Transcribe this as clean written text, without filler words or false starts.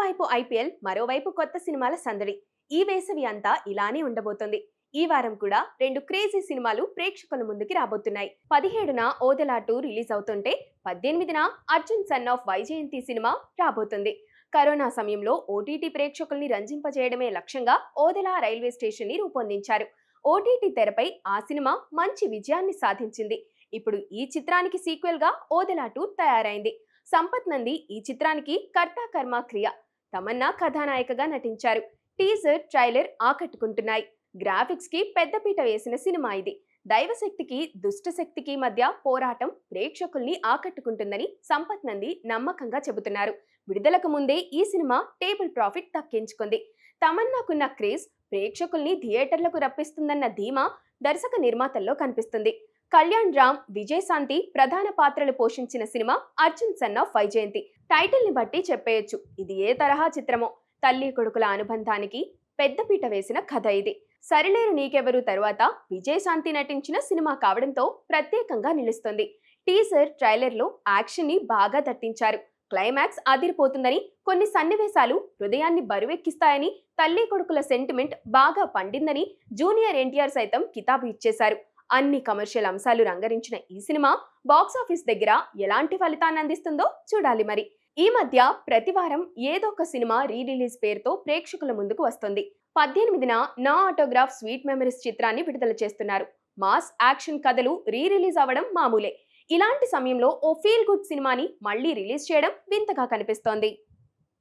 ఒకవైపు ఐపీఎల్, మరోవైపు కొత్త సినిమాల సందడి. ఈ వేసవి అంతా ఇలానే ఉండబోతోంది. ఈ వారం కూడా రెండు క్రేజీ సినిమాలు ప్రేక్షకుల ముందుకి రాబోతున్నాయి. 17న ఓదెలా 2 రిలీజ్ అవుతుంటే 18న అర్జున్ సన్ ఆఫ్ వైజయంతి సినిమా రాబోతుంది. కరోనా సమయంలో ఓటీటీ ప్రేక్షకుల్ని రంజింపజేయడమే లక్ష్యంగా ఓదెలా రైల్వే స్టేషన్ ని రూపొందించారు. ఓటీటీ తెరపై ఆ సినిమా మంచి విజయాన్ని సాధించింది. ఇప్పుడు ఈ చిత్రానికి సీక్వెల్ గా ఓదెలా 2 తయారైంది. సంపత్ నంది ఈ చిత్రానికి కర్త కర్మ క్రియ. తమన్నా కథానాయికగా నటించారు. Teaser, trailer ఆకట్టుకుంటున్నాయి. గ్రాఫిక్స్ కి పెద్దపీట వేసిన సినిమా ఇది. దైవశక్తికి, దుష్టశక్తికి మధ్య పోరాటం ప్రేక్షకుల్ని ఆకట్టుకుంటుందని సంపత్ నంది నమ్మకంగా చెబుతున్నారు. విడుదలకు ముందే ఈ సినిమా టేబుల్ ప్రాఫిట్ దక్కించుకుంది. తమన్నాకున్న క్రేజ్ ప్రేక్షకుల్ని థియేటర్లకు రప్పిస్తుందన్న ధీమా దర్శక నిర్మాతల్లో కనిపిస్తుంది. కళ్యాణ్ రామ్, విజయశాంతి ప్రధాన పాత్రలు పోషించిన cinema Arjun son of Vyjayanthi. Title ని బట్టి చెప్పేయచ్చు ఇది ఏ తరహా చిత్రమో. తల్లి కొడుకుల అనుబంధానికి పెద్దపీట వేసిన కథ ఇది. సరిలేరు నీకెవరు తరువాత విజయశాంతి నటించిన సినిమా కావడంతో ప్రత్యేకంగా నిలుస్తుంది. టీజర్, ట్రైలర్ లో యాక్షన్ ని బాగా దట్టించారు. క్లైమాక్స్ అదిరిపోతుందని, కొన్ని సన్నివేశాలు హృదయాన్ని బరువెక్కిస్తాయని, తల్లి కొడుకుల సెంటిమెంట్ బాగా పండిందని జూనియర్ ఎన్టీఆర్ సైతం కితాబు ఇచ్చేశారు. అన్ని కమర్షియల్ అంశాలు రంగరించిన ఈ సినిమా బాక్సాఫీస్ దగ్గర ఎలాంటి ఫలితాన్ని అందిస్తుందో చూడాలి మరి. ఈ మధ్య ప్రతివారం ఏదో ఒక సినిమా రీ రిలీజ్ పేరుతో ప్రేక్షకుల ముందుకు వస్తుంది. 18న నా ఆటోగ్రాఫ్ స్వీట్ మెమరీస్ చిత్రాన్ని విడుదల చేస్తున్నారు. మాస్ యాక్షన్ కథలు రీ రిలీజ్ అవ్వడం మామూలే. ఇలాంటి సమయంలో ఓ ఫీల్ గుడ్ సినిమాని మళ్లీ రిలీజ్ చేయడం వింతగా కనిపిస్తోంది.